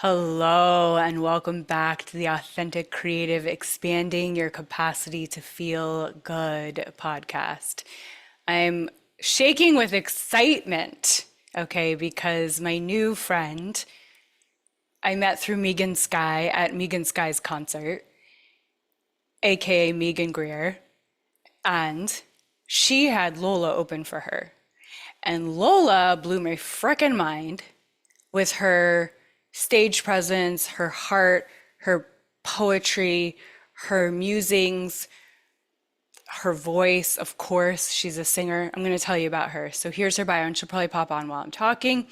Hello, and welcome back to the Authentic Creative Expanding Your Capacity to Feel Good podcast. I'm shaking with excitement, okay, because my new friend I met through Megan Sky at Megan Sky's concert, aka Megan Greer, and she had Lola open for her. And Lola blew my frickin' mind with her stage presence, her heart, her poetry, her musings, her voice. Of course, she's a singer. I'm going to tell you about her. So here's her bio, and she'll probably pop on while I'm talking.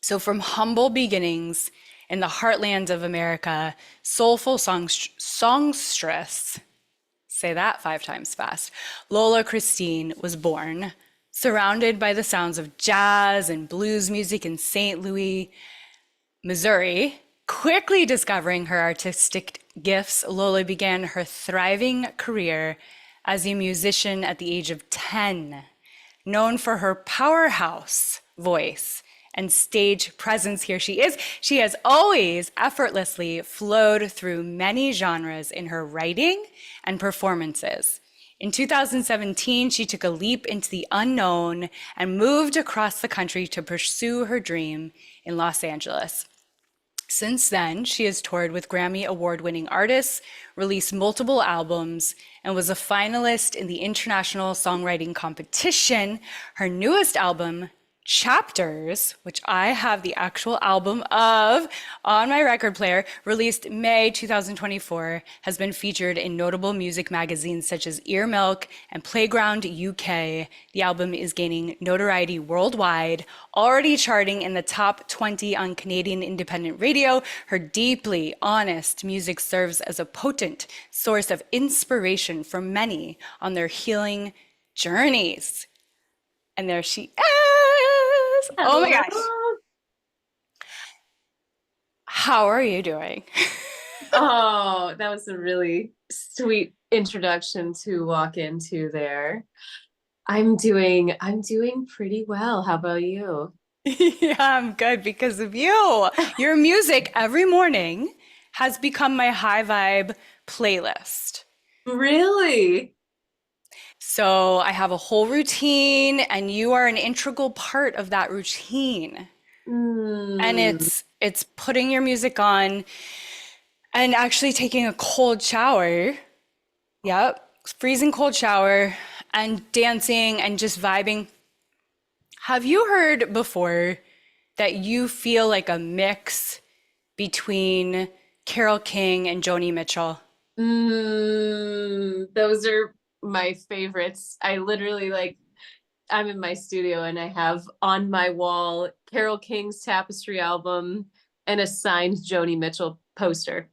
So, from humble beginnings in the heartland of America, soulful songstress, say that 5 times fast, Lola Kristine was born, surrounded by the sounds of jazz and blues music in St. Louis, Missouri. Quickly discovering her artistic gifts, Lola began her thriving career as a musician at the age of 10. Known for her powerhouse voice and stage presence, here she is. She has always effortlessly flowed through many genres in her writing and performances. In 2017, she took a leap into the unknown and moved across the country to pursue her dream in Los Angeles. Since then, she has toured with Grammy award-winning artists, released multiple albums, and was a finalist in the International Songwriting Competition. Her newest album, Chapters, which I have the actual album of on my record player, released May 2024, has been featured in notable music magazines such as Earmilk and Playground UK. The album is gaining notoriety worldwide, already charting in the top 20 on Canadian independent radio. Her deeply honest music serves as a potent source of inspiration for many on their healing journeys. And there she is. Oh my Hello. gosh. How are you doing? Oh, that was a really sweet introduction to walk into there. I'm doing pretty well. How about you? Yeah, I'm good because of you. Your music every morning has become my high vibe playlist. Really? So I have a whole routine, and you are an integral part of that routine. And Mm. it's putting your music on and actually taking a cold shower. Yep, freezing cold shower and dancing and just vibing. Have you heard before that you feel like a mix between Carole King and Joni Mitchell? Those are my favorites. I literally I'm in my studio and I have on my wall Carole King's Tapestry album and a signed Joni Mitchell poster.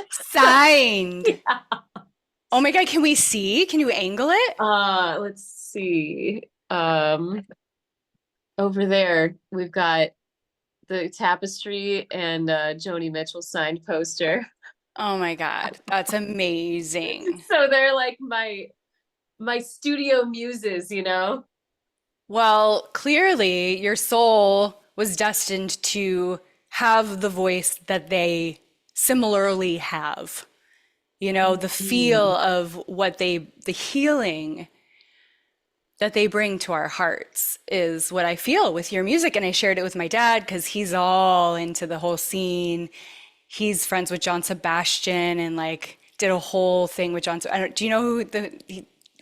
Signed. Oh my God, can we see? Can you angle it? Let's see. Over there, we've got the tapestry and Joni Mitchell signed poster. Oh my God, that's amazing. So they're like my studio muses, you know? Well, clearly your soul was destined to have the voice that they similarly have. You know, the feel Mm. of the healing that they bring to our hearts is what I feel with your music. And I shared it with my dad because he's all into the whole scene. He's friends with John Sebastian and like did a whole thing with John. Do you know who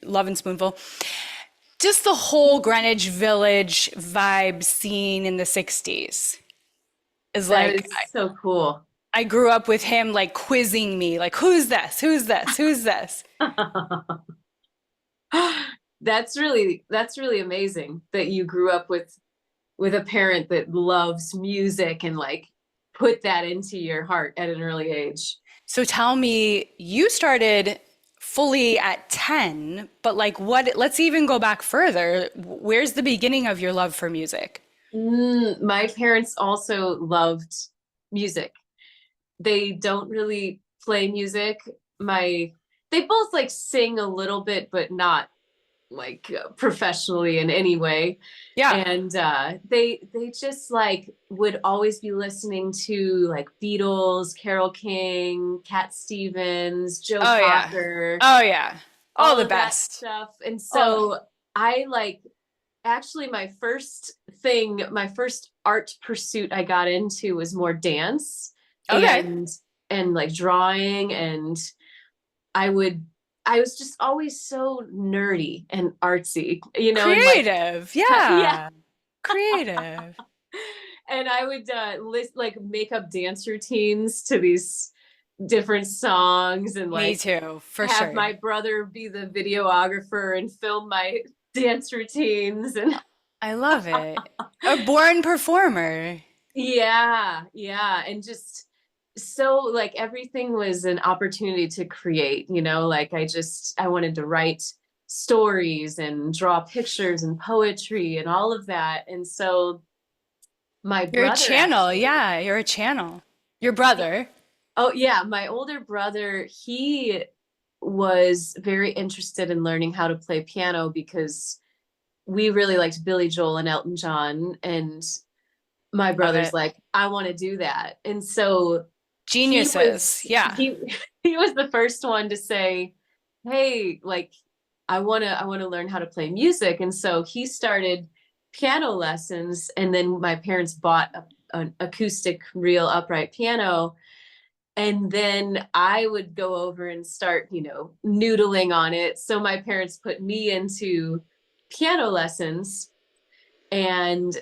Love and Spoonful? Just the whole Greenwich Village vibe scene in the 60s is That like, is so cool. I grew up with him like quizzing me, like, who's this? Who's this? Who's this? That's really amazing that you grew up with a parent that loves music and like put that into your heart at an early age. So tell me, you started fully at 10, but like let's even go back further. Where's the beginning of your love for music? My parents also loved music. They don't really play music. My they both like sing a little bit, but not like professionally in any way. Yeah. And they just like would always be listening to like Beatles, Carole King, Cat Stevens, Joe Oh yeah. Cocker, Oh yeah. All all the of that best. stuff. And All so I like actually my first art pursuit I got into was more dance okay. and like drawing. And I would I was just always so nerdy and artsy, and like Creative. yeah. Yeah. Creative. And I would list like make up dance routines to these different songs and Me like too, for have sure. my brother be the videographer and film my dance routines. And I love it. A born performer. yeah, and just so like everything was an opportunity to create, like I wanted to write stories and draw pictures and poetry and all of that. And so my You're a brother channel. actually, Yeah, you're a channel. Your yeah, brother. oh yeah, my older brother, he was very interested in learning how to play piano because we really liked Billy Joel and Elton John. And my Love brother's it. like, I want to do that. And so he Geniuses. was Yeah. he he was the first one to say, hey, like I want to learn how to play music. And so he started piano lessons, and then my parents bought an acoustic real upright piano. And then I would go over and start, noodling on it. So my parents put me into piano lessons. And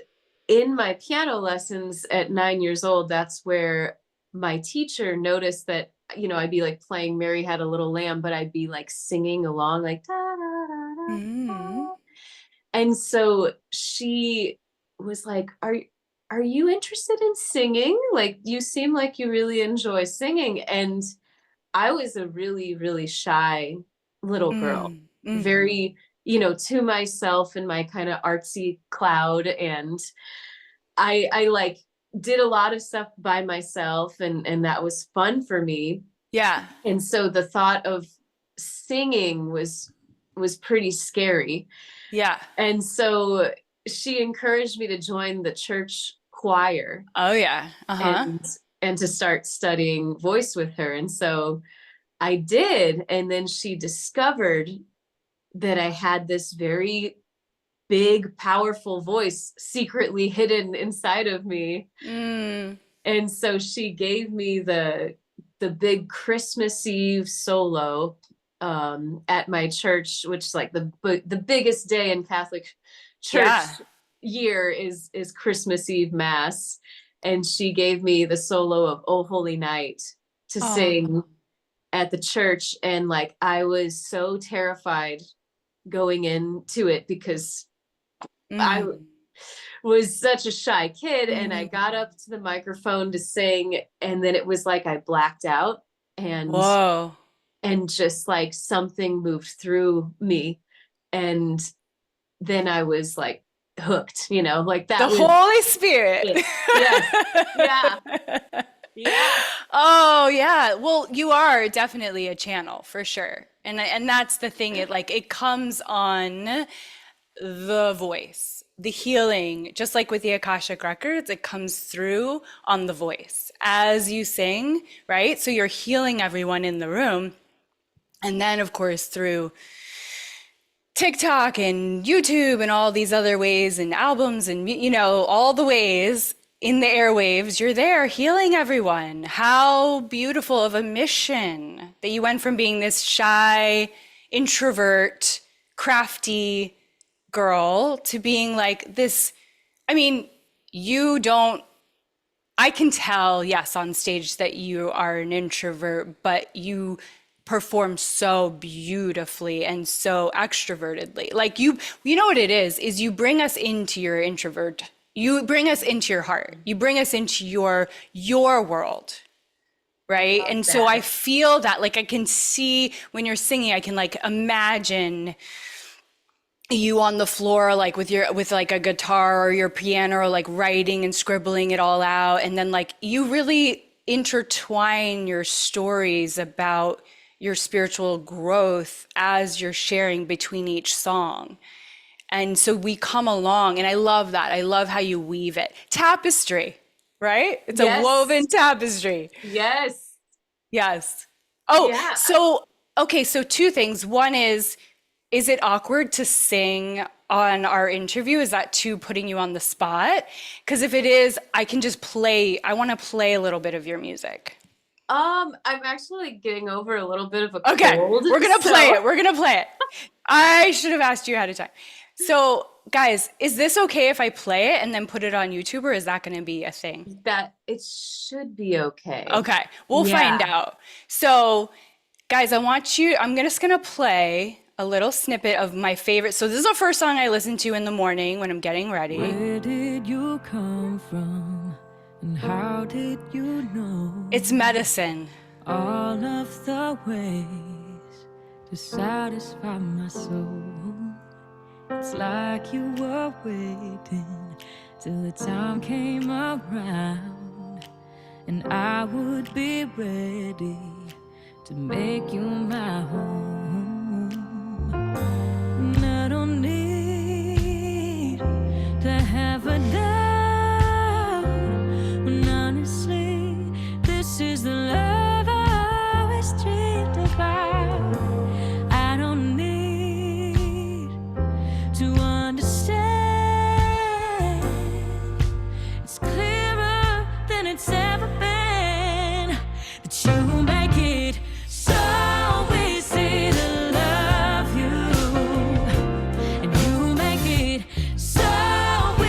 in my piano lessons at 9 years old, that's where my teacher noticed that, I'd be like playing Mary Had a Little Lamb, but I'd be like singing along, like, da, da, da, da, Mm. da. And so she was like, are you interested in singing? Like, you seem like you really enjoy singing. And I was a really, really shy little girl, Mm. Mm-hmm. very, to myself in my kind of artsy cloud. And I like did a lot of stuff by myself, and that was fun for me. Yeah. And so the thought of singing was pretty scary. Yeah. And so she encouraged me to join the church choir Oh yeah. Uh-huh. and and to start studying voice with her. And so I did. And then she discovered that I had this very big, powerful voice secretly hidden inside of me. Mm. And so she gave me the big Christmas Eve solo at my church, which is like the biggest day in Catholic church Yeah. year is Christmas Eve Mass. And she gave me the solo of "Oh Holy Night" to Oh. sing at the church. And like I was so terrified going into it because I Mm. was such a shy kid. And I Mm. got up to the microphone to sing, and then it was like I blacked out, and Whoa. just like something moved through me. And then I was like hooked, like The that was Holy Spirit. it. Yes. Yeah. Yeah. Oh, yeah. Well, you are definitely a channel for sure. And that's the thing. It comes on the voice, the healing, just like with the Akashic Records, it comes through on the voice as you sing, right? So you're healing everyone in the room. And then, of course, through TikTok and YouTube and all these other ways and albums and, all the ways in the airwaves, you're there healing everyone. How beautiful of a mission that you went from being this shy, introvert, crafty girl to being like this. I mean, you don't, I can tell, yes, on stage that you are an introvert, but you perform so beautifully and so extrovertedly. Like you know what it is you bring us into your introvert. You bring us into your heart. You bring us into your world, I right? love And so I that. feel that like I can see when you're singing, I can like imagine you on the floor like with like a guitar or your piano or like writing and scribbling it all out, and then like you really intertwine your stories about your spiritual growth as you're sharing between each song. And so we come along, and I love that. I love how you weave it. Tapestry, right? It's a woven Yes. tapestry. Yes. Yes. Oh, Yeah. so, okay, so two things. One is it awkward to sing on our interview? Is that too putting you on the spot? Because if it is, I can just play, I want to play a little bit of your music. I'm actually getting over a little bit of a Okay, cold, we're gonna play so it. We're gonna play it. I should have asked you ahead of time. So, guys, is this okay if I play it and then put it on YouTube, or is that gonna be a thing? that it should be okay. Okay, we'll find Yeah. out. So, guys, I'm just gonna play a little snippet of my favorite. So, this is the first song I listen to in the morning when I'm getting ready. Where did you come from? And how did you know? It's Medicine. All of the ways to satisfy my soul. It's like you were waiting till the time came around, and I would be ready to make you my home. And I don't need to have a doubt, when honestly, this is the love I always dreamed about. I don't need to understand. It's clearer than it's ever been that you make it so easy to love you, and you make it so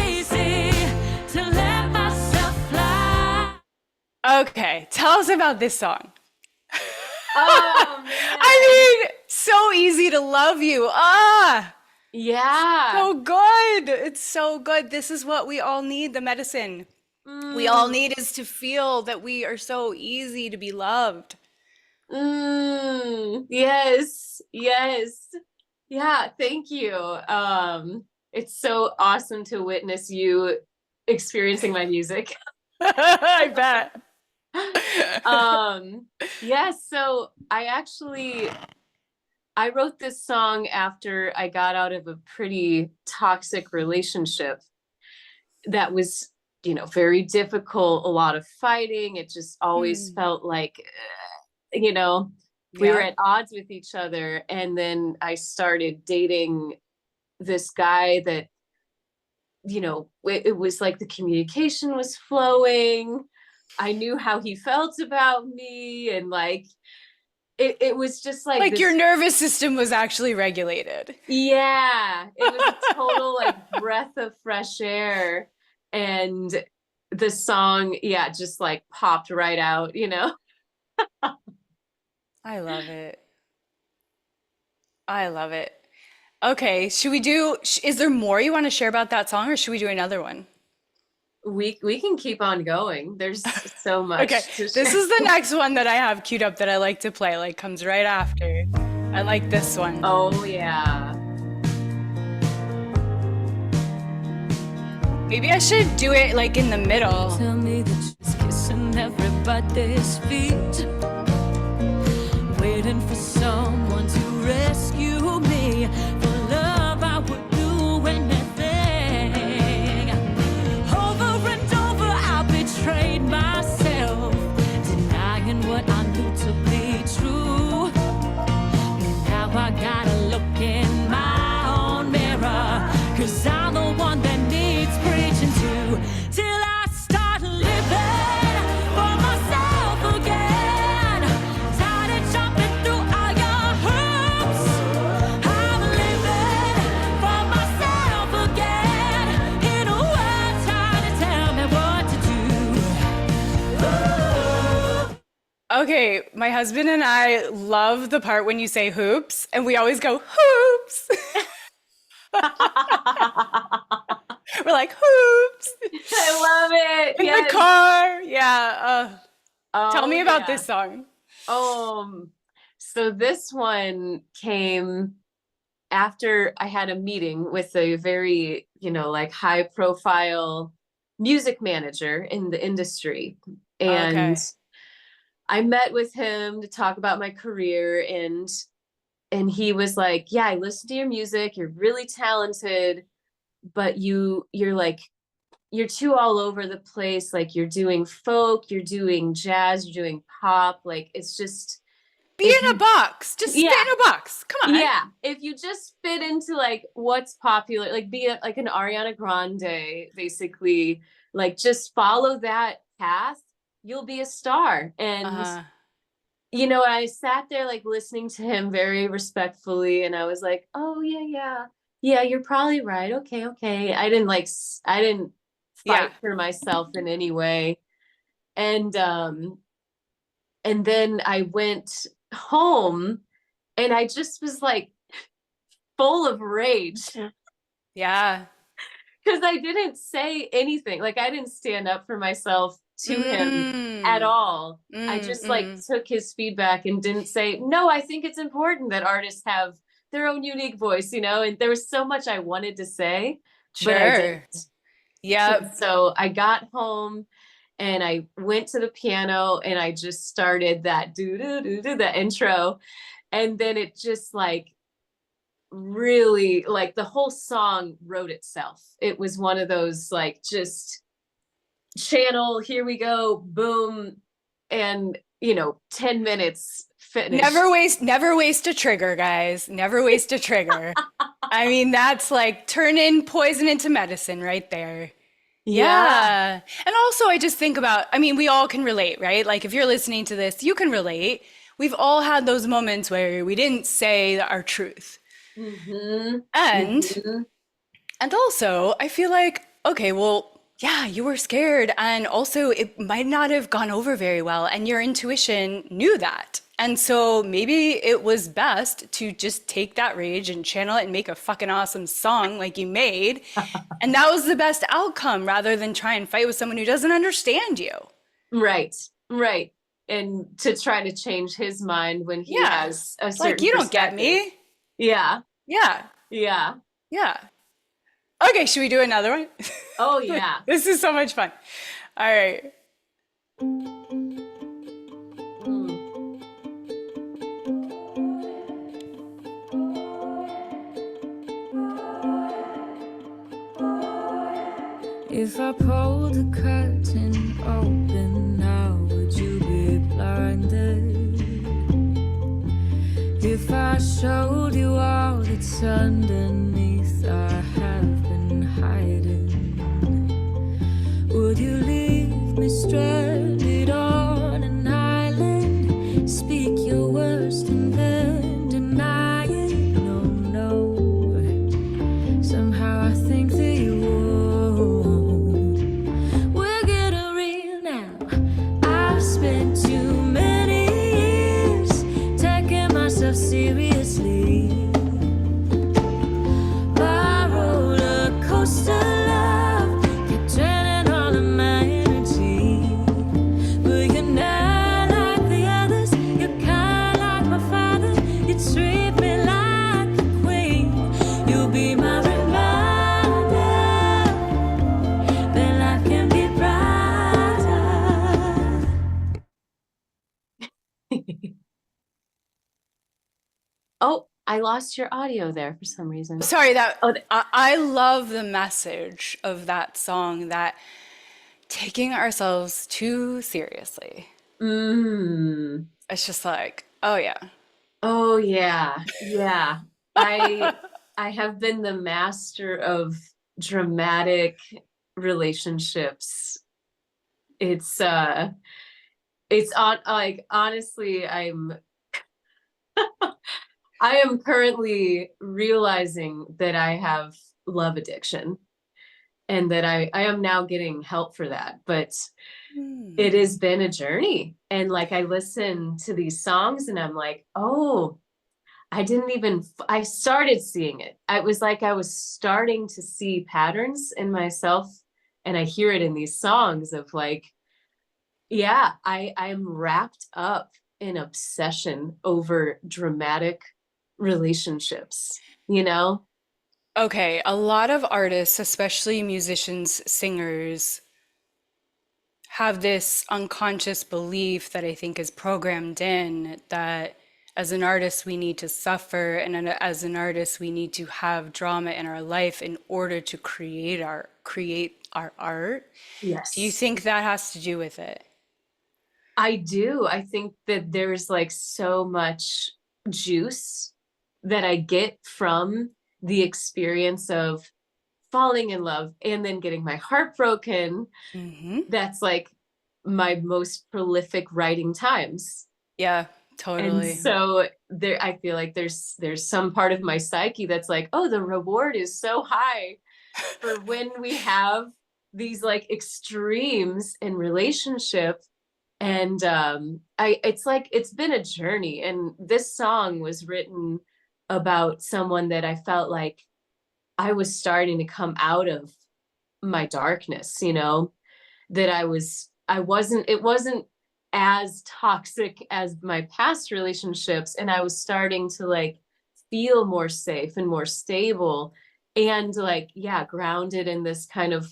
easy to let myself fly. Okay, tell us about this song. Oh man. I mean, so easy to love you. Ah, Yeah. so good. It's so good. This is what we all need, the medicine. We all Mm, need is to feel that we are so easy to be loved. yes. Yes. Yeah, thank you. It's so awesome to witness you experiencing my music. I bet. Yeah, so I wrote this song after I got out of a pretty toxic relationship that was, very difficult, a lot of fighting. It just always Hmm. felt like, you know, we were Yeah. at odds with each other. And then I started dating this guy that, it was like the communication was flowing. I knew how he felt about me. And like, it was just like Like your this. nervous system was actually regulated. Yeah, it was a total like breath of fresh air. And the song, yeah, just like popped right out. I love it. I love it. Okay, should we do, is there more you want to share about that song, or should we do another one? We can keep on going. There's so Okay, much to this share. is the next one that I have queued up that I like to play, like comes right after. I like this one. Oh yeah. Maybe I should do it like in the middle. Tell me that she's kissing everybody's feet, waiting for someone to rescue me. For love, I would do anything. Over and over, I betrayed myself, denying what I knew to be true. And now I gotta look in my own mirror, 'cause I'm the one that needs preaching to, till I start living for myself again. Tired of jumping through all your hoops. I'm living for myself again, in a world trying to tell me what to do. Ooh. Okay, my husband and I love the part when you say hoops, and we always go hoops. We're like hoops I love it. in the Yes. car. Yeah. Tell Oh me about yeah. this song. So this one came after I had a meeting with a very, like high profile music manager in the industry. And Okay. I met with him to talk about my career, and he was like, yeah, I listen to your music, you're really talented, but you're like, you're too all over the place. Like you're doing folk, you're doing jazz, you're doing pop. Like it's just, Be if in a you, box. Just fit yeah, in a box. Come on. yeah, if you just fit into like what's popular, like like an Ariana Grande, basically, like just follow that path, you'll be a star. And Uh-huh. I sat there like listening to him very respectfully, and I was like, oh yeah, yeah, yeah, you're probably right. Okay, okay. I didn't Yeah. fight for myself in any way. And and then I went home, and I just was like full of rage Yeah. because I didn't say anything. Like I didn't stand up for myself to him at Mm. all. I Mm, just like mm. took his feedback and didn't say, no, I think it's important that artists have their own unique voice, and there was so much I wanted to say, but I Sure. didn't. And Yep. so I got home and I went to the piano and I just started that do do do do the intro. And then it just like really, like, the whole song wrote itself. It was one of those like just channel, here we go, boom, and 10 minutes finished. Never waste a trigger, guys. Never waste a trigger. I mean, that's like turning poison into medicine right there. Yeah, Yeah. And also, I just think about, I mean, we all can relate, right? Like, if you're listening to this, you can relate. We've all had those moments where we didn't say our truth. mm-hmm, And mm-hmm. And also, I feel like, okay, well, yeah, you were scared. And also, it might not have gone over very well. And your intuition knew that. And so maybe it was best to just take that rage and channel it and make a fucking awesome song like you made. And that was the best outcome rather than try and fight with someone who doesn't understand you. Right, right. And to try to change his mind when he Yeah. has a Like, certain you don't get perspective. me. Yeah, Yeah. yeah. Yeah. Okay, should we do another one? Oh, yeah. This is so much fun. All right. Mm. If I pulled the curtain open now, would you be blinded? If I showed you all that's underneath I have been hiding, would you leave me stranded on an island? Speak your worst and then deny it? No, no. Somehow I think that you won't. We're getting real now. I've spent too many years taking myself seriously. My roller coaster love kept draining all of my energy. But you're not like the others. You're kind like my father. You treat me like a queen. You'll be my reminder that life can be brighter. Oh, I lost your audio there for some reason. Sorry, Oh, I love the message of that song that taking ourselves too seriously. mm. It's just like, oh yeah. Oh yeah, yeah. I have been the master of dramatic relationships. It's on, like, honestly, I am currently realizing that I have love addiction and that I am now getting help for that. But it Hmm. has been a journey. And like I listen to these songs and I'm like, oh, I started seeing it. I was like, I was starting to see patterns in myself. And I hear it in these songs of like, yeah, I'm wrapped up in obsession over dramatic relationships, you know? Okay, a lot of artists, especially musicians, singers, have this unconscious belief that I think is programmed in that as an artist we need to suffer, and as an artist we need to have drama in our life in order to create our art. Do you Yes. think that has to do with it? I do. I think that there's like so much juice that I get from the experience of falling in love and then getting my heart broken. Hmm. That's like my most prolific writing times. Yeah, And totally. so there, I feel like there's some part of my psyche that's like, oh, the reward is so high for when we have these like extremes in relationship. And it's like it's been a journey. And this song was written about someone that I felt like I was starting to come out of my darkness, you know, that it wasn't as toxic as my past relationships. And I was starting to like feel more safe and more stable and like, yeah, grounded in this kind of,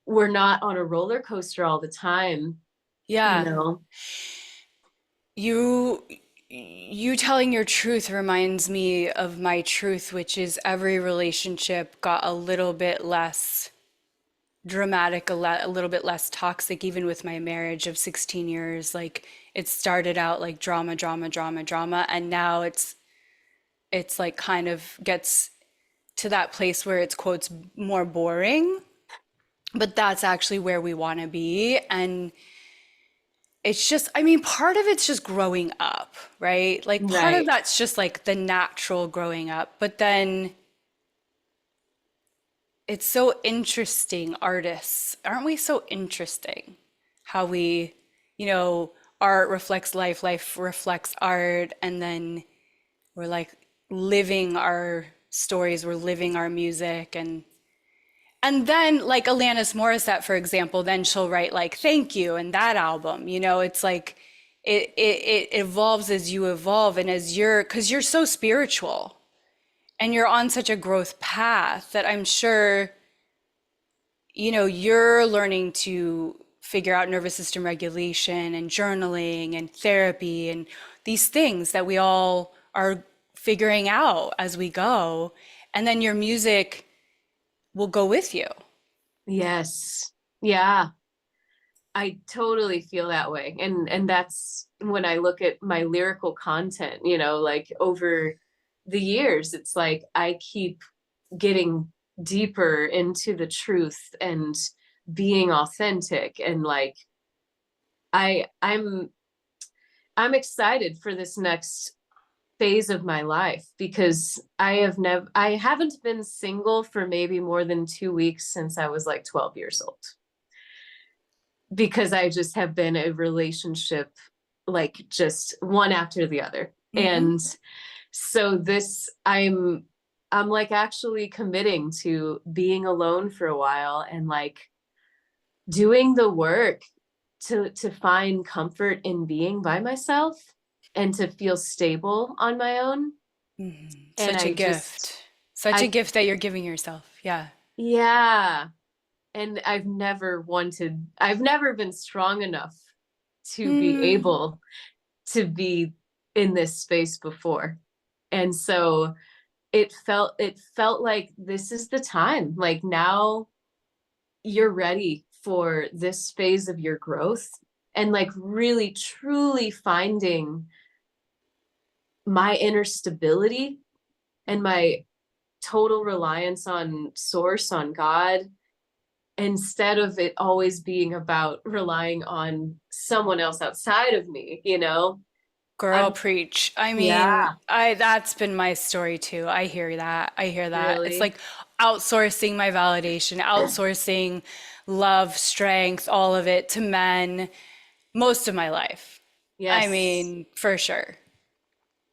we're not on a roller coaster all the time, you Yeah. know? You you telling your truth reminds me of my truth, which is every relationship got a little bit less dramatic, a little bit less toxic, even with my marriage of 16 years. Like it started out like drama, drama, drama, drama, and now it's like kind of gets to that place where it's quotes more boring, but that's actually where we want to be. And it's just, I mean, part of it's just growing up, right? Like part of Right. that's just like the natural growing up. But then it's so interesting, artists, aren't we so interesting? How we, art reflects life, life reflects art, and then we're like living our stories, we're living our music, and then like Alanis Morissette, for example, then she'll write like "Thank You" and that album. It's like it evolves as you evolve, and as because you're so spiritual and you're on such a growth path that I'm sure you're learning to figure out nervous system regulation and journaling and therapy and these things that we all are figuring out as we go, and then your music will go with you. Yes. Yeah. I totally feel that way. And that's when I look at my lyrical content, you know, like over the years, it's like I keep getting deeper into the truth and being authentic and like I I'm I'm excited for this next phase of my life because I haven't been single for maybe more than 2 weeks since I was like 12 years old, because I just have been a relationship like just one after the other. Hmm. And so this I'm like actually committing to being alone for a while and like doing the work to find comfort in being by myself and to feel stable on my own. And Such a I just gift. Such a I gift that you're giving yourself. Yeah. yeah, and I've never been strong enough to be Mm. able to be in this space before. And so it felt like this is the time. Like now you're ready for this phase of your growth and like really truly finding my inner stability and my total reliance on source, on God, instead of it always being about relying on someone else outside of me, you know? Girl, I'm preach. I mean, yeah, that's been my story too. I hear that. I hear that. It's really. like outsourcing my validation, outsourcing love, strength, all of it to men most of my life. I Yes. mean, for sure.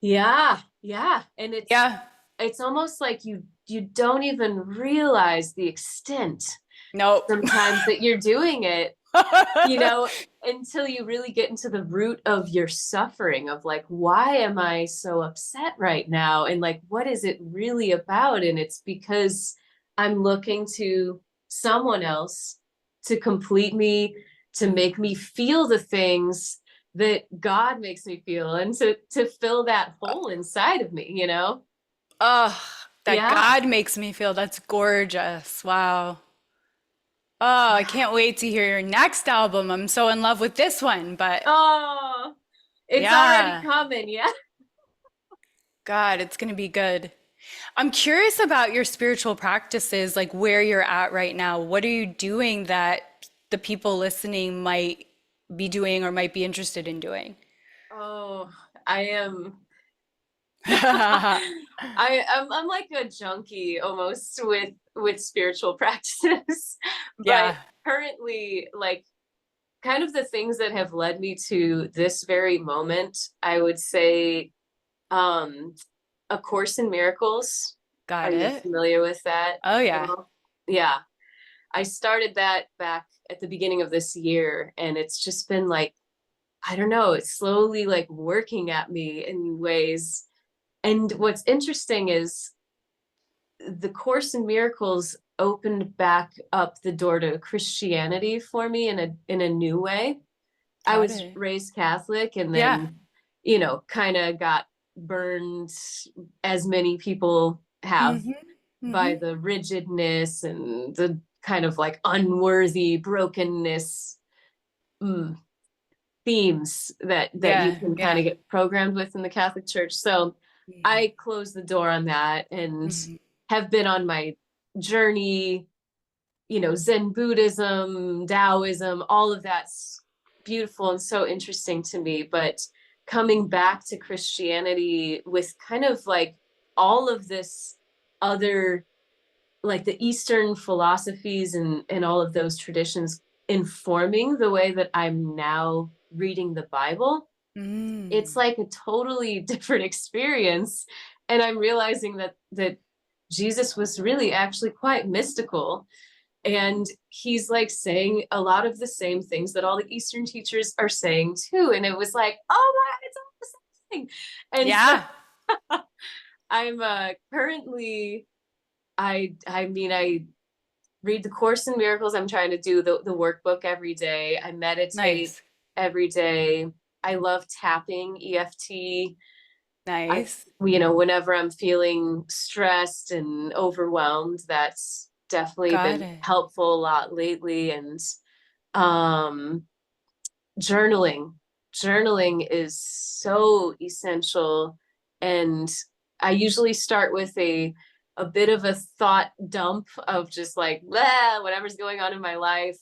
Yeah, yeah. And Yeah. it's almost like you don't even realize the extent Nope. sometimes that you're doing it, you know, until you really get into the root of your suffering of like, why am I so upset right now? And like, what is it really about? And it's because I'm looking to someone else to complete me, to make me feel the things that God makes me feel, and to fill that hole inside of me, you know? Oh, that Yeah. God makes me feel. That's gorgeous. Wow. Oh, I Yeah. can't wait to hear your next album. I'm so in love with this one, but Oh, it's already yeah, coming. Yeah. God, it's gonna be good. I'm curious about your spiritual practices, like where you're at right now. What are you doing that the people listening might be doing or might be interested in doing? Oh, I am. I'm like a junkie almost with spiritual practices, but Yeah, currently, like, kind of the things that have led me to this very moment, I would say, um, A Course in Miracles. Are got you it. familiar with that Oh, at yeah. all? Yeah, I started that back at the beginning of this year, and it's just been like, I don't know, it's slowly like working at me in ways. And what's interesting is the Course in Miracles opened back up the door to Christianity for me in a new way. I Got was it. raised Catholic, and Yeah. then, kind of got burned, as many people have, Mm-hmm. by Mm-hmm. the rigidness and the kind of like unworthy brokenness, mm, themes that you Yeah. can kind Yeah. of get programmed with in the Catholic Church. So I closed the door on that and Mm-hmm. have been on my journey, Zen Buddhism, Taoism, all of that's beautiful and so interesting to me. But coming back to Christianity with kind of like all of this other, like the Eastern philosophies and all of those traditions informing the way that I'm now reading the Bible, it's Mm. like a totally different experience. And I'm realizing that Jesus was really actually quite mystical, and he's like saying a lot of the same things that all the Eastern teachers are saying too. And it was like, oh my, it's all the same thing. And so Yeah. I'm currently, I read the Course in Miracles. I'm trying to do the workbook every day. I meditate Nice. every day. I love tapping, EFT. I, Nice. whenever I'm feeling stressed and overwhelmed, that's definitely Got been it. helpful a lot lately. And um, journaling. Journaling is so essential. And I usually start with a bit of a thought dump of just like, whatever's going on in my life.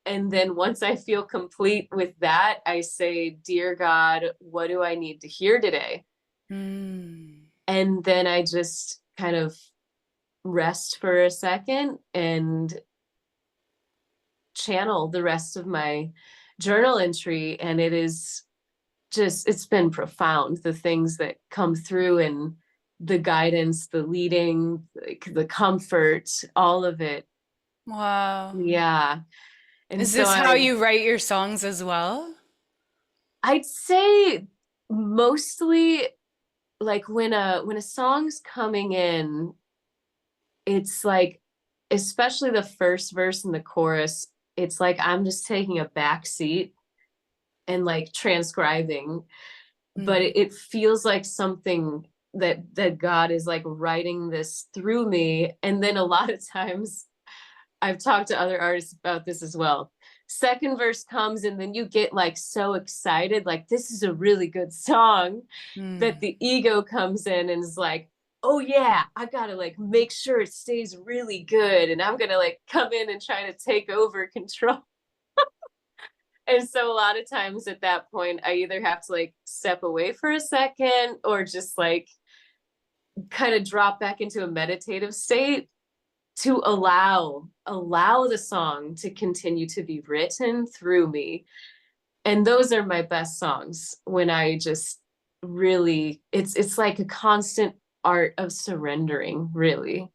And then once I feel complete with that, I say, Dear God, what do I need to hear today? Mm. And then I just kind of rest for a second and channel the rest of my journal entry. And it's been profound, the things that come through, and the guidance, the leading, like the comfort, all of it. Wow. Yeah. And Is so this how you write your songs as well? I'd say mostly, like when a song's coming in, it's like, especially the first verse and the chorus, it's like I'm just taking a back seat and like transcribing, but Mm. it feels like something that God is like writing this through me. And then a lot of times, I've talked to other artists about this as well. Second verse comes, and then you get like so excited, like this is a really good song, that Mm. the ego comes in and is like, oh yeah, I gotta like make sure it stays really good, and I'm gonna like come in and try to take over control. And so a lot of times at that point, I either have to like step away for a second, or just like kind of drop back into a meditative state to allow the song to continue to be written through me. And those are my best songs, when I just really, it's like a constant art of surrendering, really.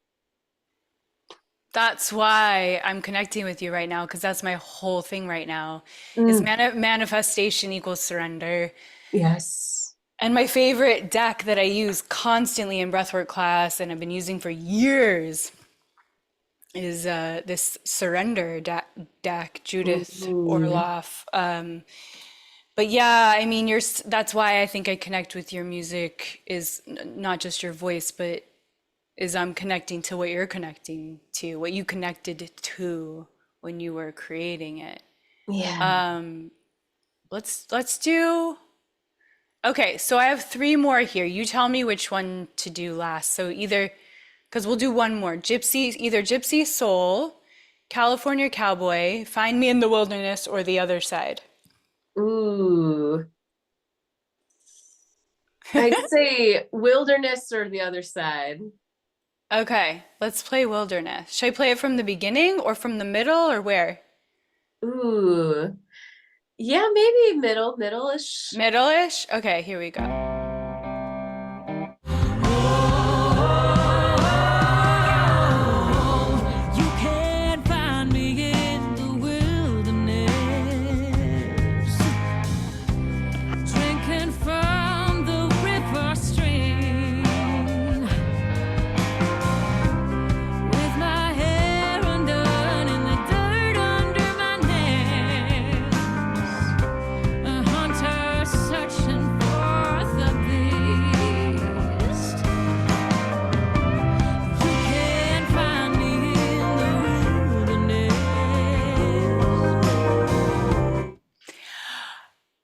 That's why I'm connecting with you right now, because that's my whole thing right now is Mm, manifestation equals surrender. yes. And my favorite deck that I use constantly in breathwork class and I've been using for years is this Surrender deck, Judith Ooh. Orloff. But yeah, I mean, that's why I think I connect with your music is not just your voice, but is I'm connecting to what you're connecting to, what you connected to when you were creating it. Yeah. Um, let's do. Okay, so I have three more here. You tell me which one to do last. So either, because we'll do one more. Either Gypsy Soul, California Cowboy, Find Me in the Wilderness, or The Other Side. Ooh. I'd say Wilderness or The Other Side. Okay, let's play Wilderness. Should I play it from the beginning or from the middle or where? Ooh. Yeah, maybe middle-ish. Middle-ish? Okay, here we go. You can't find me in the wilderness, drinking from the river stream, with my hair undone and the dirt under my nails, a hunter searching for the beast. You can't find me in the wilderness.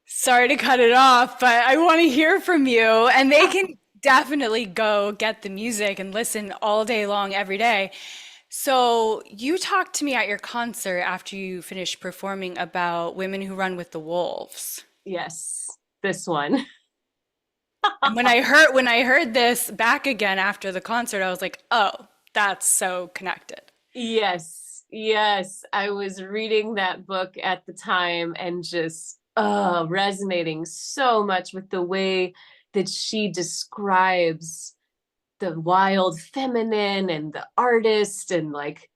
Sorry to cut it off, but I want to hear from you. And they can definitely go get the music and listen all day long, every day. So you talked to me at your concert after you finished performing about women who run with the wolves. Yes, this one. And when I heard this back again after the concert, I was like, oh, that's so connected. Yes, yes. I was reading that book at the time and just resonating so much with the way that she describes the wild feminine and the artist and like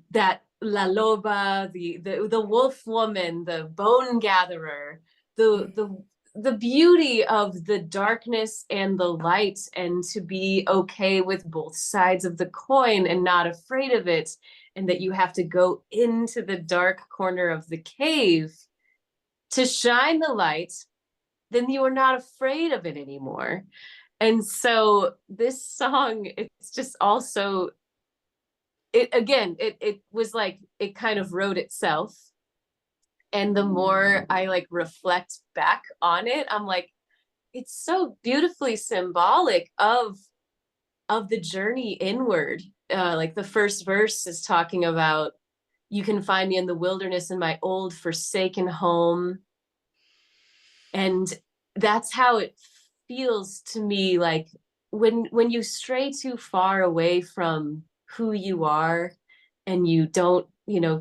that La Loba, the wolf woman, the bone gatherer, the Mm. the the beauty of the darkness and the light, and to be okay with both sides of the coin and not afraid of it, and that you have to go into the dark corner of the cave to shine the light, then you are not afraid of it anymore. And so this song, it's just also it again, it was like it kind of wrote itself. And the more I like reflect back on it, I'm like, it's so beautifully symbolic of the journey inward. Like the first verse is talking about you can find me in the wilderness in my old forsaken home. And that's how it feels to me, like when you stray too far away from who you are and you don't,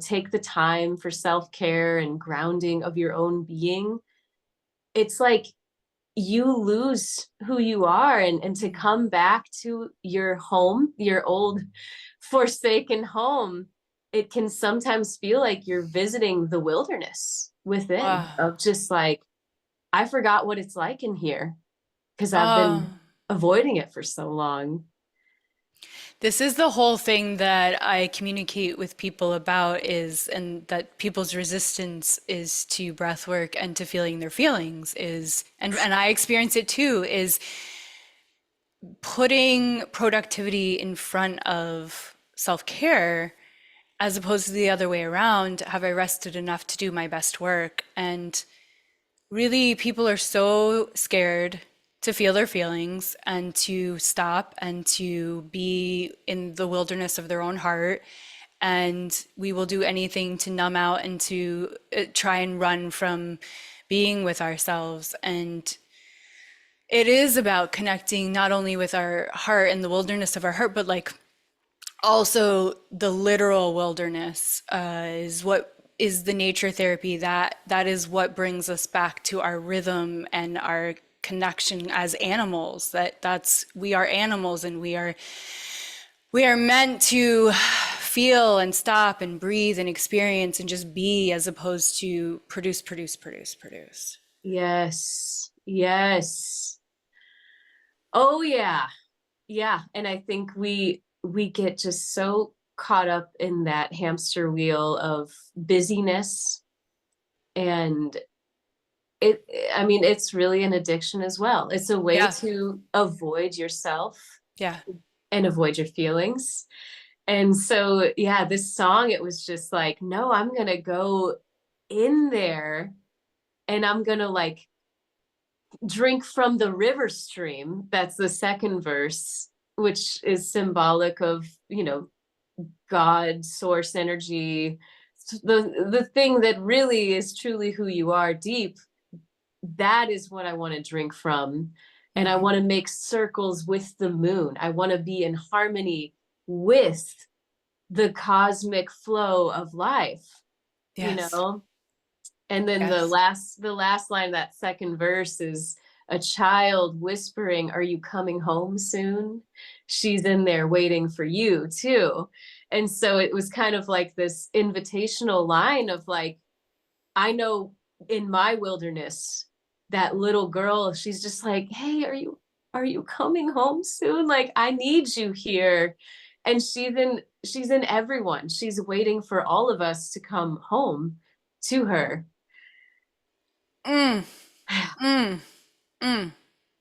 take the time for self-care and grounding of your own being, it's like you lose who you are. And to come back to your home, your old forsaken home, it can sometimes feel like you're visiting the wilderness within, Wow. of just like, I forgot what it's like in here because I've Oh. been avoiding it for so long. This is the whole thing that I communicate with people about is, and that people's resistance is to breath work and to feeling their feelings is, and I experience it too, is putting productivity in front of self-care as opposed to the other way around. Have I rested enough to do my best work? And really, people are so scared to feel their feelings and to stop and to be in the wilderness of their own heart. And we will do anything to numb out and to try and run from being with ourselves. And it is about connecting not only with our heart and the wilderness of our heart, but like also the literal wilderness is what is the nature therapy that is what brings us back to our rhythm and our connection as animals. That's we are animals, and we are meant to feel and stop and breathe and experience and just be, as opposed to produce, produce, produce, produce. Yes. Yes. Oh yeah. Yeah. And I think we get just so caught up in that hamster wheel of busyness. And I mean, it's really an addiction as well. It's a way Yeah. to avoid yourself Yeah. and avoid your feelings. And so, yeah, this song, it was just like, no, I'm going to go in there and I'm going to like drink from the river stream. That's the second verse, which is symbolic of, you know, God, source energy, the thing that really is truly who you are deep. That is what I want to drink from. And I want to make circles with the moon. I want to be in harmony with the cosmic flow of life, you Yes. know? And then Yes. the last line of that second verse is a child whispering, "Are you coming home soon?" She's in there waiting for you too. And so it was kind of like this invitational line of like, I know in my wilderness, that little girl, she's just like, "Hey, are you coming home soon? Like, I need you here." And she's in everyone. She's waiting for all of us to come home to her. Mm, mm, mm.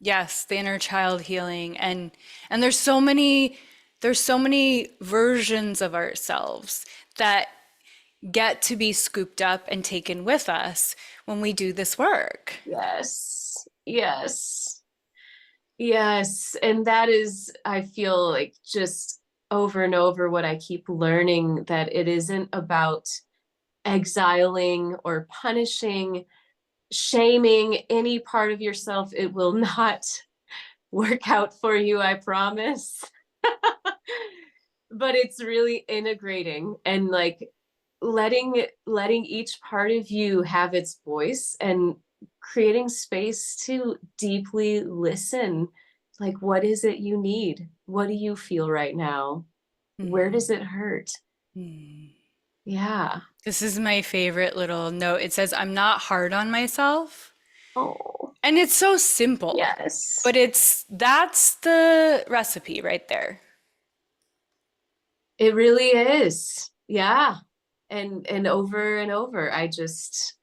Yes, the inner child healing, and there's so many versions of ourselves that get to be scooped up and taken with us when we do this work. Yes. Yes. Yes. And that is, I feel like, just over and over what I keep learning, that it isn't about exiling or punishing, shaming any part of yourself. It will not work out for you, I promise. But it's really integrating and like letting each part of you have its voice and creating space to deeply listen. Like, what is it you need? What do you feel right now? Where does it hurt? Yeah. This is my favorite little note. It says, "I'm not hard on myself." Oh, And it's so simple, yes. but that's the recipe right there. It really is. Yeah. And over and over, I just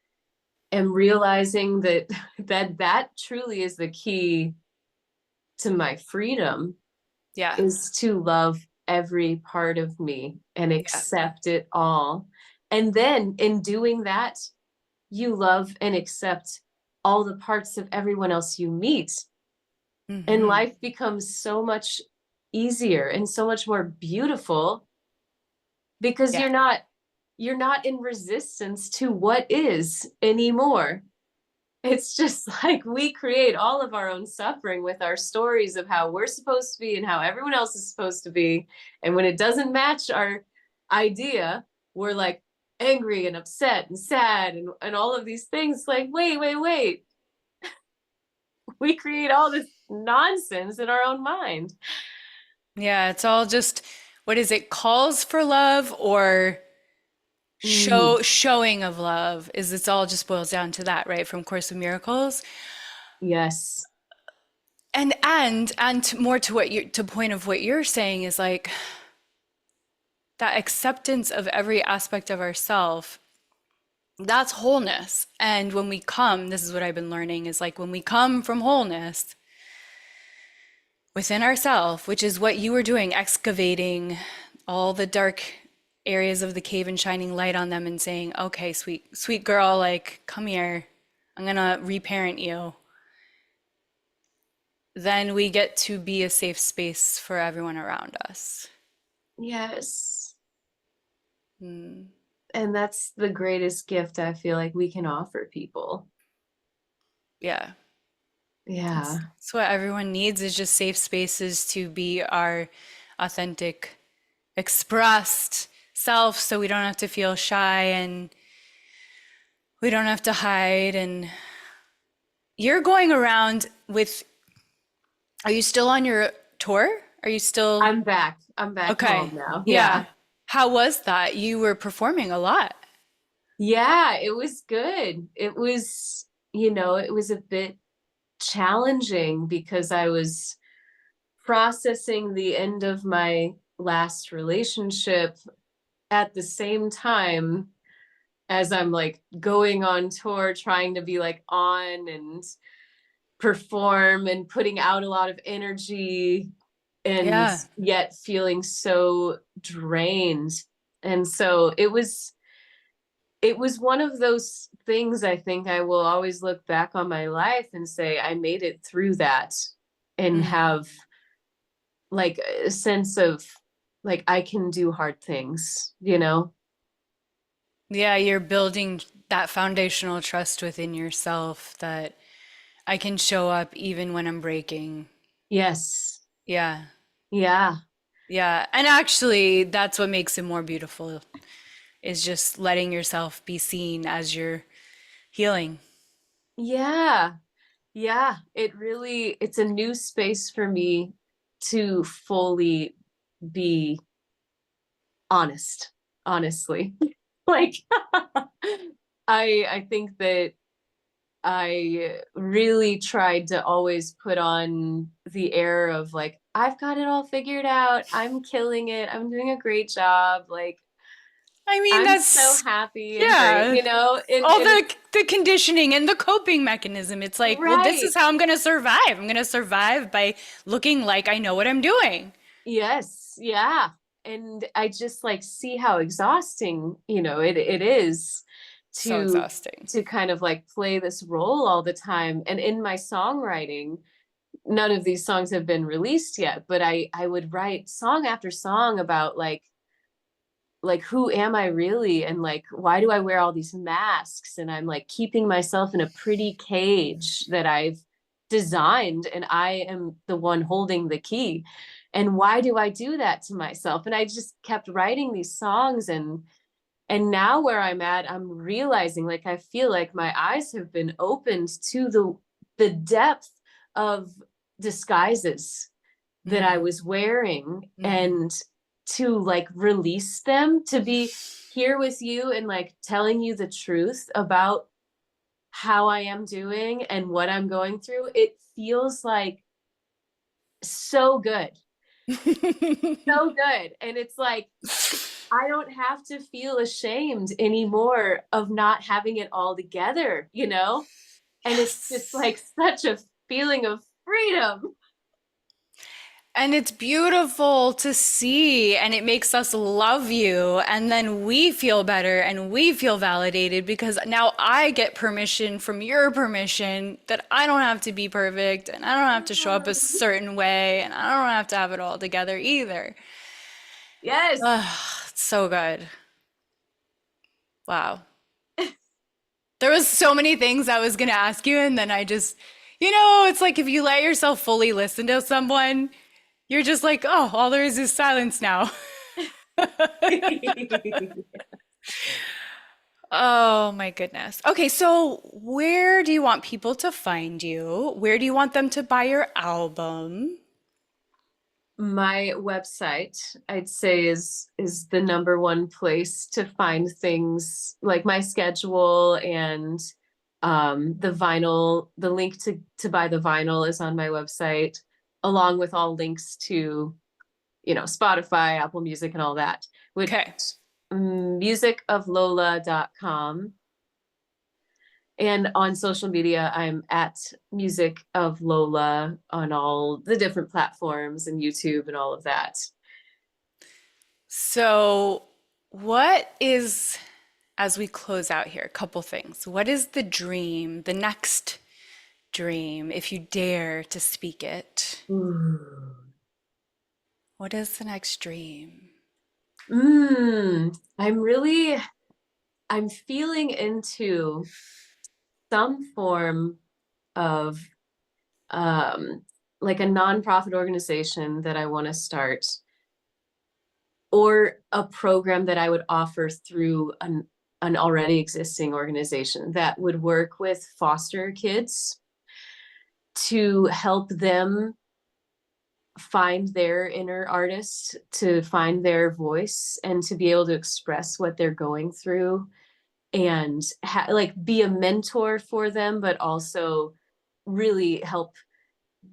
am realizing that that truly is the key to my freedom, Yeah. is to love every part of me and Yeah. accept it all. And then in doing that, you love and accept all the parts of everyone else you meet. And Hmm. life becomes so much easier and so much more beautiful because Yeah. you're not in resistance to what is anymore. It's just like we create all of our own suffering with our stories of how we're supposed to be and how everyone else is supposed to be. And when it doesn't match our idea, we're like angry and upset and sad and all of these things. Like, wait. We create all this nonsense in our own mind. Yeah, it's all just, what is it, calls for love or Mm, showing of love, is it's all just boils down to that, right? From Course of Miracles. yes. And more to what you to point of what you're saying is like that acceptance of every aspect of ourself, that's wholeness. And when we come, this is what I've been learning, is like when we come from wholeness within ourself, which is what you were doing, excavating all the dark areas of the cave and shining light on them and saying, "Okay, sweet girl, like come here. I'm gonna reparent you." Then we get to be a safe space for everyone around us. Yes. Mm, And that's the greatest gift I feel like we can offer people. yeah. Yeah. That's what everyone needs, is just safe spaces to be our authentic, expressed self, so we don't have to feel shy and we don't have to hide. And you're going around with, are you still on your tour? Are you still, I'm back. I'm back home okay. now. Yeah. Yeah. How was that? You were performing a lot. Yeah, it was good. It was, it was a bit challenging because I was processing the end of my last relationship at the same time as I'm like going on tour, trying to be like on and perform and putting out a lot of energy, and Yeah. yet feeling so drained. And so it was one of those things. I think I will always look back on my life and say I made it through that, and Mm. have like a sense of like I can do hard things, you know? Yeah, you're building that foundational trust within yourself that I can show up even when I'm breaking. Yes. Yeah. Yeah. Yeah. And actually, that's what makes it more beautiful is just letting yourself be seen as you're healing. Yeah. Yeah. It's a new space for me to fully be honest, honestly. Like I think that I really tried to always put on the air of like, I've got it all figured out. I'm killing it. I'm doing a great job. Like, I mean, I'm so that's, happy and great, yeah, And all it's the conditioning and the coping mechanism. It's like, well, this right. is how I'm going to survive. I'm going to survive by looking like I know what I'm doing. Yes, yeah. And I just like see how exhausting, it is So to exhausting. kind of like play this role all the time. And in my songwriting, none of these songs have been released yet, but I would write song after song about like who am I really, and like why do I wear all these masks, and I'm like keeping myself in a pretty cage that I've designed, and I am the one holding the key, and why do I do that to myself? And I just kept writing these songs, and now where I'm at, I'm realizing like I feel like my eyes have been opened to the depth of disguises that I Mm, was wearing, mm. and to like release them, to be here with you and like telling you the truth about how I am doing and what I'm going through. It feels like so good, so good. And it's like, I don't have to feel ashamed anymore of not having it all together, And it's just Yes. like such a feeling of freedom. And it's beautiful to see, and it makes us love you. And then we feel better and we feel validated because now I get permission from your permission that I don't have to be perfect and I don't have to show up a certain way and I don't have to have it all together either. Yes. Ah, it's so good. Wow. There was so many things I was gonna ask you, and then I just, it's like if you let yourself fully listen to someone, you're just like, oh, all there is silence now. Oh my goodness. Okay, so where do you want people to find you? Where do you want them to buy your album? My website, I'd say, is the number one place to find things like my schedule, and the vinyl. The link to buy the vinyl is on my website, along with all links to, Spotify, Apple Music, and all that, with Okay. musicoflola.com. And on social media, I'm at Music of Lola on all the different platforms and YouTube and all of that. So, what is, as we close out here, a couple things. What is the dream, the next dream, if you dare to speak it? Ooh. What is the next dream? I'm feeling into some form of um, like a nonprofit organization that I want to start, or a program that I would offer through an already existing organization that would work with foster kids to help them find their inner artist, to find their voice, and to be able to express what they're going through, and like be a mentor for them, but also really help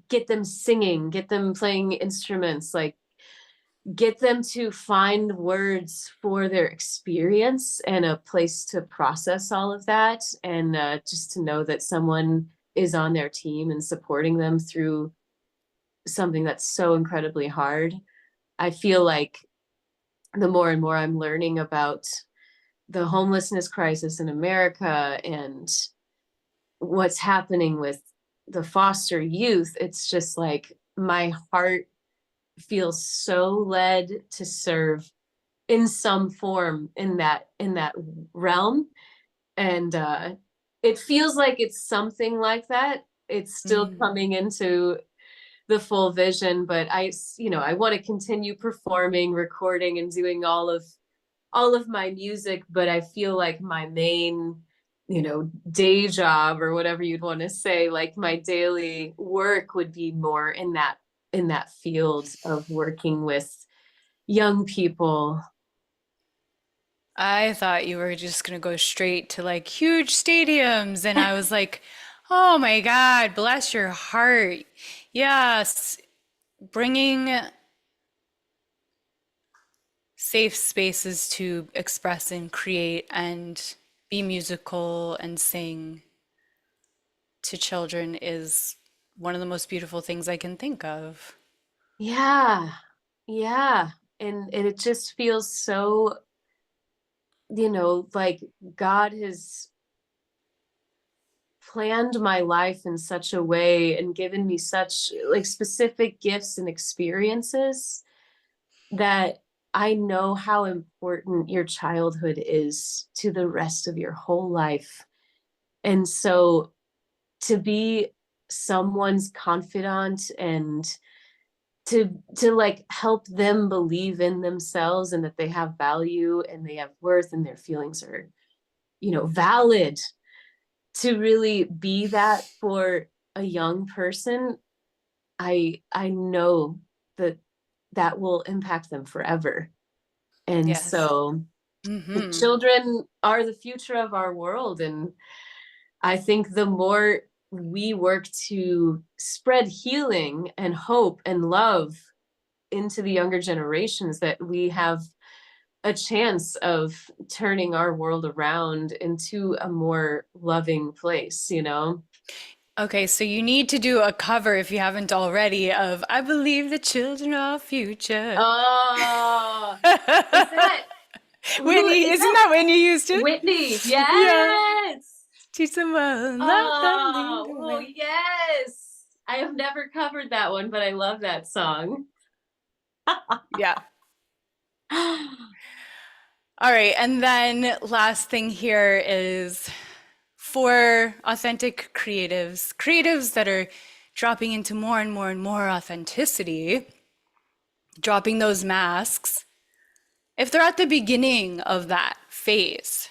get them singing, get them playing instruments, like get them to find words for their experience and a place to process all of that, and just to know that someone is on their team and supporting them through something that's so incredibly hard. I feel like the more and more I'm learning about the homelessness crisis in America and what's happening with the foster youth, it's just like my heart feels so led to serve in some form in that realm. And it feels like it's something like that. It's still Mm. coming into the full vision, but I want to continue performing, recording, and doing all of my music, but I feel like my main, day job, or whatever you'd want to say, like my daily work would be more in that field of working with young people. I thought you were just gonna go straight to like huge stadiums, and I was like, oh my God, bless your heart. Yes, bringing safe spaces to express and create and be musical and sing to children is one of the most beautiful things I can think of. Yeah. Yeah. And it just feels so, like God has planned my life in such a way and given me such like specific gifts and experiences that I know how important your childhood is to the rest of your whole life. And so to be someone's confidant and to like help them believe in themselves and that they have value and they have worth and their feelings are, valid, to really be that for a young person, I know that that will impact them forever. And Yes. so the Mm-hmm. children are the future of our world, and I think the more we work to spread healing and hope and love into the younger generations, that we have a chance of turning our world around into a more loving place. Okay, so you need to do a cover if you haven't already of I Believe the Children Are Future. Oh, is that who Whitney, is isn't that? that Whitney Houston? Whitney. Yeah. Yes. Teach them well, love them, lead Oh, the well, way. yes. I have never covered that one, but I love that song. Yeah. All right, and then last thing here is for authentic creatives, creatives that are dropping into more and more and more authenticity, dropping those masks. If they're at the beginning of that phase,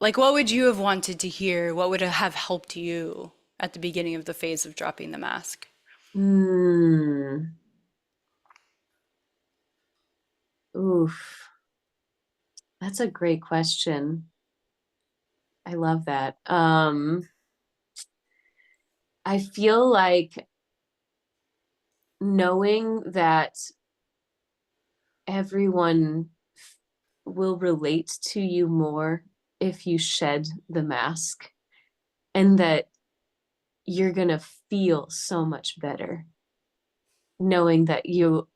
like what would you have wanted to hear? What would have helped you at the beginning of the phase of dropping the mask? Hmm. Oof. That's a great question. I love that. I feel like knowing that everyone will relate to you more if you shed the mask, and that you're going to feel so much better knowing that you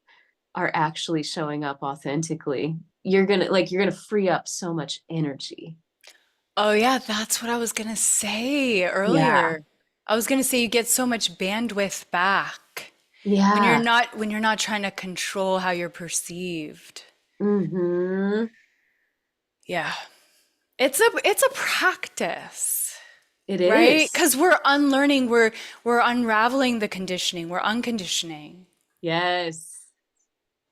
are actually showing up authentically. You're going to free up so much energy. Oh yeah, that's what I was gonna say Yeah. earlier. I was gonna say you get so much bandwidth back Yeah. when you're not trying to control how you're perceived. Mhm. Yeah. It's a practice, It right? is. Because we're unlearning, we're unraveling the conditioning, we're unconditioning. Yes.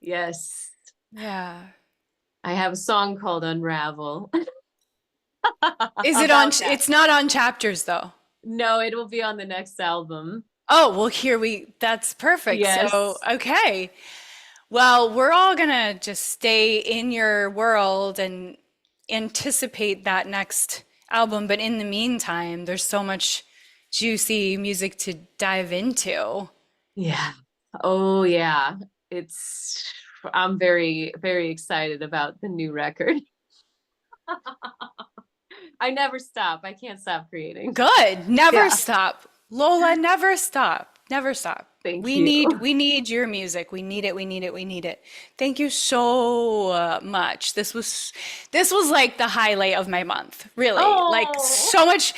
Yes. Yeah. I have a song called Unravel Is it on, about that. it's not on chapters though. No, it will be on the next album. Oh, well, that's perfect. So, Yes. okay. Well, we're all gonna just stay in your world and anticipate that next album. But in the meantime, there's so much juicy music to dive into. Yeah. Oh yeah. It's I'm very, very excited about the new record. I never stop. I can't stop creating. Good. Never Yeah. stop. Lola, never stop. Never stop. Thank We you. need we need your music. We need it. We need it. We need it. Thank you so much. This was like the highlight of my month. Really. Like Oh, so much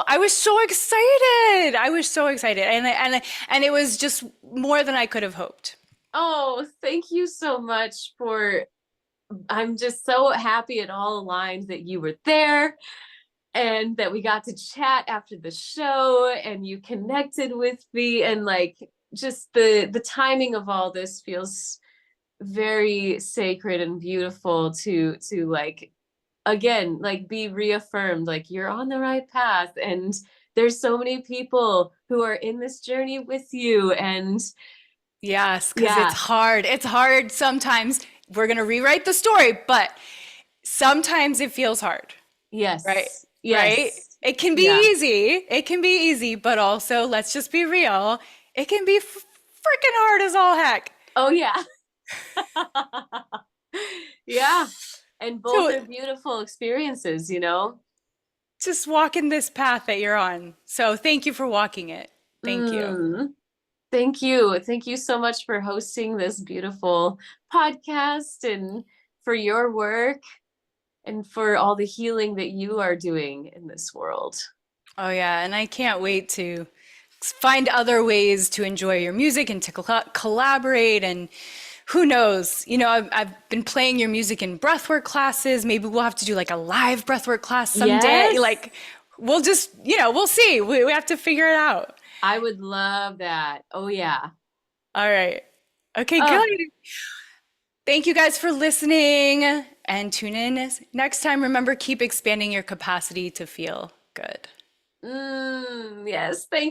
I was so excited. I was so excited. And it was just more than I could have hoped. oh, thank you so much for I'm just so happy it all aligned that you were there and that we got to chat after the show and you connected with me and like just the timing of all this feels very sacred and beautiful to like again like be reaffirmed like you're on the right path and there's so many people who are in this journey with you and Yes, because it's yeah, hard. It's hard sometimes. We're going to rewrite the story, but sometimes it feels hard. Right. yes, Right. yes, It can be yeah, easy. It can be easy, but also, let's just be real. It can be freaking hard as all heck. oh yeah. Yeah, and both So are beautiful experiences, you know. just walking this path that you're on. So thank you for walking it. Thank you. Mm. Thank you so much for hosting this beautiful podcast and for your work and for all the healing that you are doing in this world. Oh, yeah. And I can't wait to find other ways to enjoy your music and to collaborate. And who knows? I've been playing your music in breathwork classes. Maybe we'll have to do like a live breathwork class someday. Yes, Like, we'll just, we'll see. We have to figure it out. I would love that. Oh yeah. All right. Okay, Oh, good. Thank you guys for listening and tune in next time. Remember, keep expanding your capacity to feel good. yes. Thank